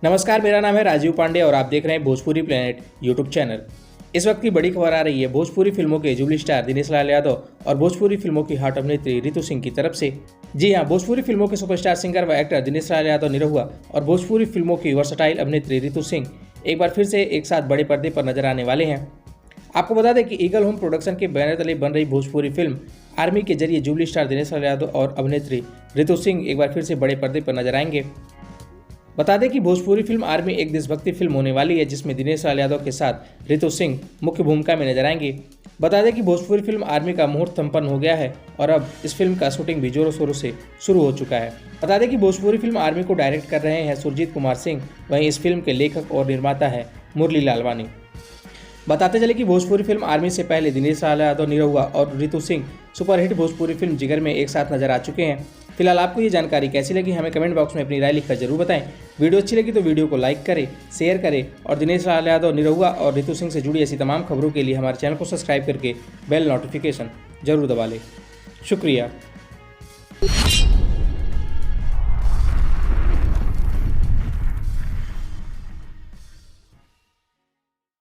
नमस्कार, मेरा नाम है राजीव पांडे और आप देख रहे हैं भोजपुरी प्लेनेट यूट्यूब चैनल। इस वक्त की बड़ी खबर आ रही है भोजपुरी फिल्मों के जुबली स्टार दिनेश लाल यादव और भोजपुरी फिल्मों की हॉट अभिनेत्री रितु सिंह की तरफ से। जी हां, भोजपुरी फिल्मों के सुपरस्टार सिंगर व एक्टर दिनेश लाल यादव निरहुआ और भोजपुरी फिल्मों की वर्सटाइल अभिनेत्री रितु सिंह एक बार फिर से एक साथ बड़े पर्दे पर नजर आने वाले हैं। आपको बता दें कि ईगल होम प्रोडक्शन के बैनर तले बन रही भोजपुरी फिल्म आर्मी के जरिए जुबली स्टार दिनेश लाल यादव और अभिनेत्री रितु सिंह एक बार फिर से बड़े पर्दे पर नजर आएंगे। बता दें कि भोजपुरी फिल्म आर्मी एक देशभक्ति फिल्म होने वाली है जिसमें दिनेश लाल यादव के साथ रितु सिंह मुख्य भूमिका में नजर आएंगी। बता दें कि भोजपुरी फिल्म आर्मी का मुहूर्त संपन्न हो गया है और अब इस फिल्म का शूटिंग भी जोरों शोरों से शुरू हो चुका है। बता दें कि भोजपुरी फिल्म आर्मी को डायरेक्ट कर रहे हैं सुरजीत कुमार सिंह, वहीं इस फिल्म के लेखक और निर्माता है मुरली लालवानी। बताते चले कि भोजपुरी फिल्म आर्मी से पहले दिनेश लाल यादव, निरहुआ और रितु सिंह सुपरहिट भोजपुरी फिल्म जिगर में एक साथ नजर आ चुके हैं। फिलहाल आपको ये जानकारी कैसी लगी हमें कमेंट बॉक्स में अपनी राय लिखकर जरूर बताएं। वीडियो अच्छी लगी तो वीडियो को लाइक करें, शेयर करें और दिनेश लाल यादव, निरहुआ और रितु सिंह से जुड़ी ऐसी तमाम खबरों के लिए हमारे चैनल को सब्सक्राइब करके बेल नोटिफिकेशन जरूर दबा लें। शुक्रिया।